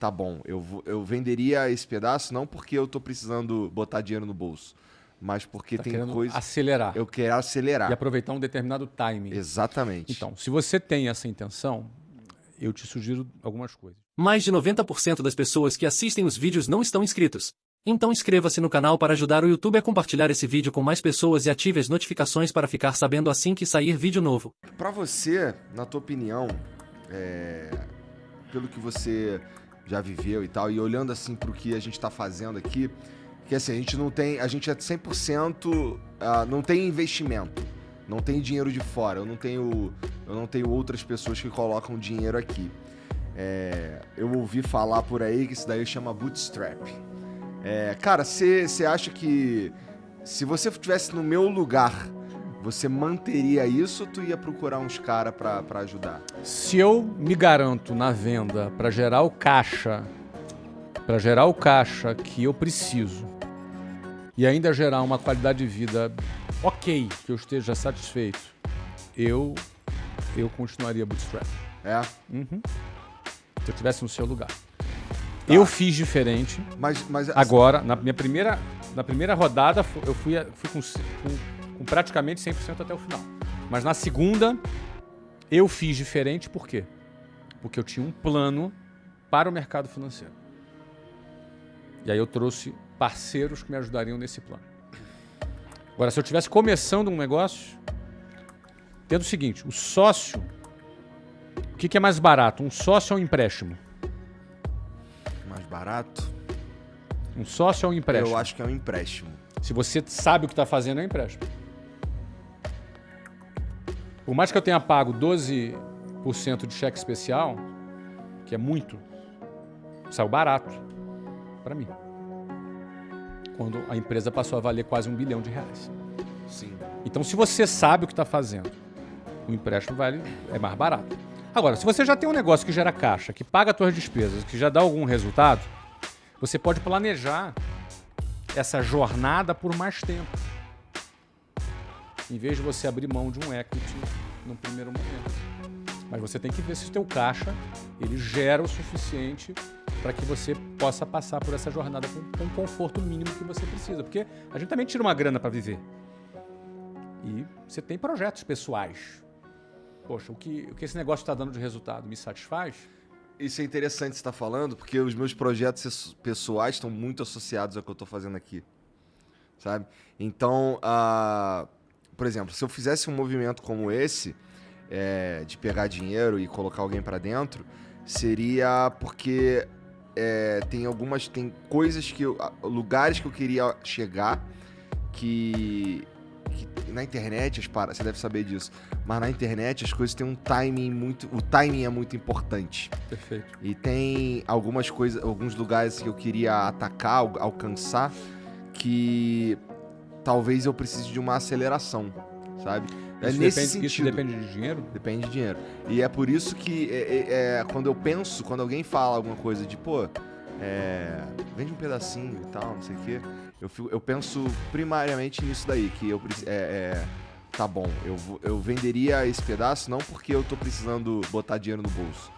tá bom, eu venderia esse pedaço não porque eu tô precisando botar dinheiro no bolso, mas porque Tá tem querendo coisa... acelerar. Eu quero acelerar. E aproveitar um determinado timing. Exatamente. Então, se você tem essa intenção, eu te sugiro algumas coisas. Mais de 90% das pessoas que assistem os vídeos não estão inscritos. Então inscreva-se no canal para ajudar o YouTube a compartilhar esse vídeo com mais pessoas e ative as notificações para ficar sabendo assim que sair vídeo novo. Pra você, na tua opinião, pelo que você já viveu e tal, e olhando assim pro que a gente tá fazendo aqui, que assim, a gente é 100%, não tem investimento, não tem dinheiro de fora, eu não tenho outras pessoas que colocam dinheiro aqui. Eu ouvi falar por aí que isso daí chama bootstrap. Cara, você acha que se você estivesse no meu lugar, você manteria isso ou tu ia procurar uns caras pra ajudar? Se eu me garanto na venda para gerar o caixa que eu preciso e ainda gerar uma qualidade de vida ok, que eu esteja satisfeito, eu continuaria bootstrap. Uhum. Se eu estivesse no seu lugar. Eu fiz diferente. Mas agora, na primeira rodada, eu fui com praticamente 100% até o final. Mas na segunda, eu fiz diferente por quê? Porque eu tinha um plano para o mercado financeiro. E aí eu trouxe parceiros que me ajudariam nesse plano. Agora, se eu estivesse começando um negócio, tendo o seguinte, o sócio, o que é mais barato? Um sócio ou um empréstimo? Mais barato? Um sócio ou um empréstimo? Eu acho que é um empréstimo. Se você sabe o que está fazendo, é um empréstimo. Por mais que eu tenha pago 12% de cheque especial, que é muito, saiu barato para mim. Quando a empresa passou a valer quase R$1 bilhão. Sim. Então, se você sabe o que está fazendo, o empréstimo é mais barato. Agora, se você já tem um negócio que gera caixa, que paga as suas despesas, que já dá algum resultado, você pode planejar essa jornada por mais tempo. Em vez de você abrir mão de um equity no primeiro momento. Mas você tem que ver se o teu caixa ele gera o suficiente para que você possa passar por essa jornada com o conforto mínimo que você precisa. Porque a gente também tira uma grana para viver. E você tem projetos pessoais. Poxa, o que esse negócio está dando de resultado me satisfaz? Isso é interessante você estar falando, porque os meus projetos pessoais estão muito associados ao que eu estou fazendo aqui. Sabe? Então, por exemplo, se eu fizesse um movimento como esse, de pegar dinheiro e colocar alguém para dentro, seria porque tem coisas lugares que eu queria chegar que na internet, você deve saber disso, mas na internet as coisas têm um timing o timing é muito importante. Perfeito. E tem alguns lugares que eu queria atacar, alcançar, que talvez eu precise de uma aceleração, sabe? Isso depende de dinheiro? Depende de dinheiro. E é por isso que quando alguém fala alguma coisa de, vende um pedacinho e tal, não sei o quê, eu penso primariamente nisso daí, que tá bom, eu venderia esse pedaço não porque eu tô precisando botar dinheiro no bolso,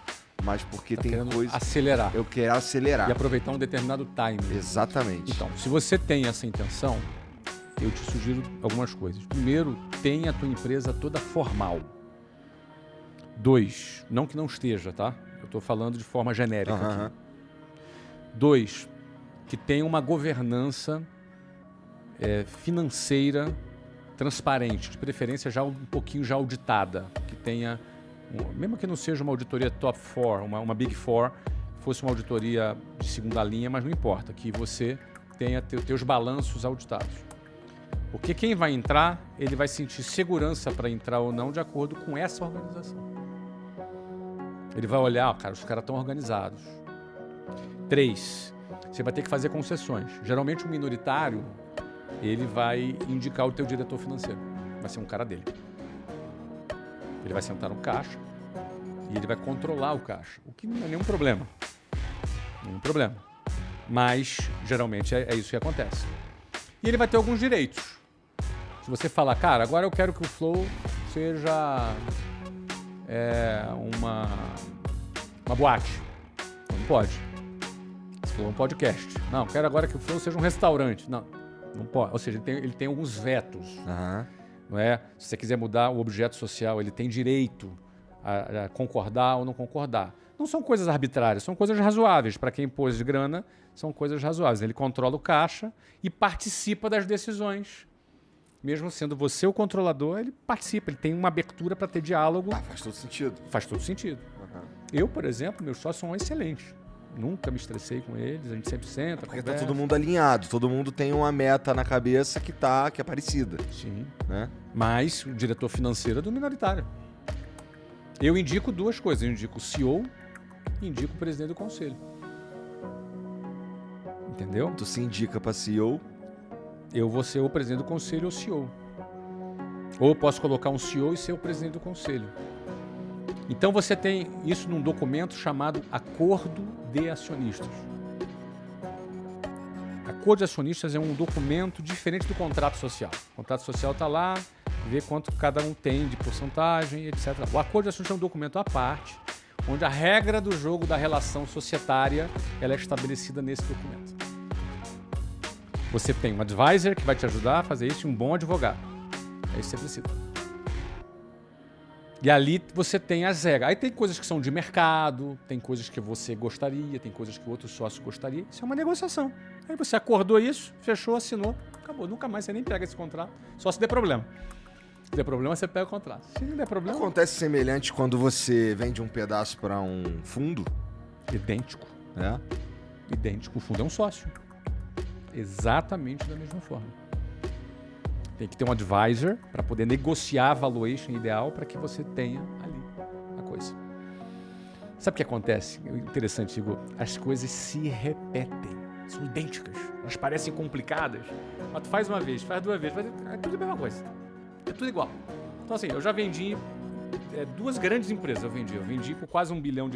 mas porque tem coisa... acelerar. Eu quero acelerar. E aproveitar um determinado timing. Exatamente. Então, se você tem essa intenção, eu te sugiro algumas coisas. Primeiro, tenha a tua empresa toda formal. 2, não que não esteja, tá? Eu estou falando de forma genérica aqui. 2, que tenha uma governança financeira transparente, de preferência já um pouquinho já auditada, que tenha, mesmo que não seja uma auditoria top 4, uma big 4, fosse uma auditoria de segunda linha, mas não importa, que você tenha teus balanços auditados. Porque quem vai entrar, ele vai sentir segurança para entrar ou não de acordo com essa organização. Ele vai olhar, os caras estão organizados. 3, você vai ter que fazer concessões. Geralmente o minoritário, ele vai indicar o teu diretor financeiro. Vai ser um cara dele. Ele vai sentar no caixa e ele vai controlar o caixa. O que não é nenhum problema. Nenhum problema. Mas, geralmente, é isso que acontece. E ele vai ter alguns direitos. Se você falar, cara, agora eu quero que o Flow seja uma boate. Não pode. Flow é um podcast. Não, quero agora que o Flow seja um restaurante. Não pode. Ou seja, ele tem alguns vetos. Não é? Se você quiser mudar o objeto social, ele tem direito a concordar ou não concordar. Não são coisas arbitrárias, são coisas razoáveis. Para quem pôs de grana, são coisas razoáveis. Ele controla o caixa e participa das decisões. Mesmo sendo você o controlador, ele participa, ele tem uma abertura para ter diálogo. Faz todo sentido. Faz todo sentido. Eu, por exemplo, meus sócios são excelentes. Nunca me estressei com eles, a gente sempre senta, Porque conversa. tá todo mundo alinhado, todo mundo tem uma meta na cabeça que é parecida. Sim. Né? Mas o diretor financeiro é do minoritário. Eu indico duas coisas. Eu indico o CEO e indico o presidente do conselho. Entendeu? Tu se indica pra CEO. Eu vou ser o presidente do conselho ou CEO. Ou eu posso colocar um CEO e ser o presidente do conselho. Então você tem isso num documento chamado Acordo de Acionistas. Acordo de Acionistas é um documento diferente do contrato social. O contrato social está lá, vê quanto cada um tem de porcentagem, etc. O Acordo de Acionistas é um documento à parte, onde a regra do jogo da relação societária ela é estabelecida nesse documento. Você tem um advisor que vai te ajudar a fazer isso e um bom advogado. É isso que você precisa. E ali você tem as regras. Aí tem coisas que são de mercado, tem coisas que você gostaria, tem coisas que o outro sócio gostaria. Isso é uma negociação. Aí você acordou isso, fechou, assinou, acabou. Nunca mais você nem pega esse contrato, só se der problema. Se der problema, você pega o contrato. Se não der problema... Acontece semelhante quando você vende um pedaço para um fundo? Idêntico. É. Idêntico. O fundo é um sócio. Exatamente da mesma forma. Tem que ter um advisor para poder negociar a valuation ideal para que você tenha ali a coisa. Sabe o que acontece? Interessante, Igor. As coisas se repetem. São idênticas. Elas parecem complicadas. Mas tu faz uma vez, faz duas vezes. É tudo a mesma coisa. É tudo igual. Então assim, eu já vendi duas grandes empresas. Eu vendi por quase R$1 bilhão.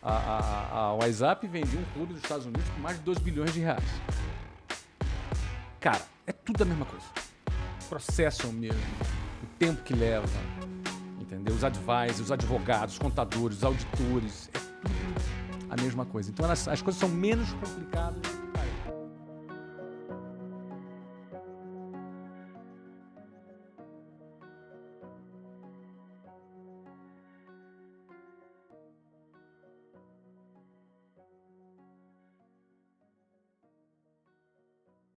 A WhatsApp vendi um clube dos Estados Unidos por mais de R$2 bilhões. Cara, é tudo a mesma coisa. O processo é o mesmo, o tempo que leva, entendeu? Os advisors, os advogados, os contadores, os auditores, é tudo a mesma coisa. Então as coisas são menos complicadas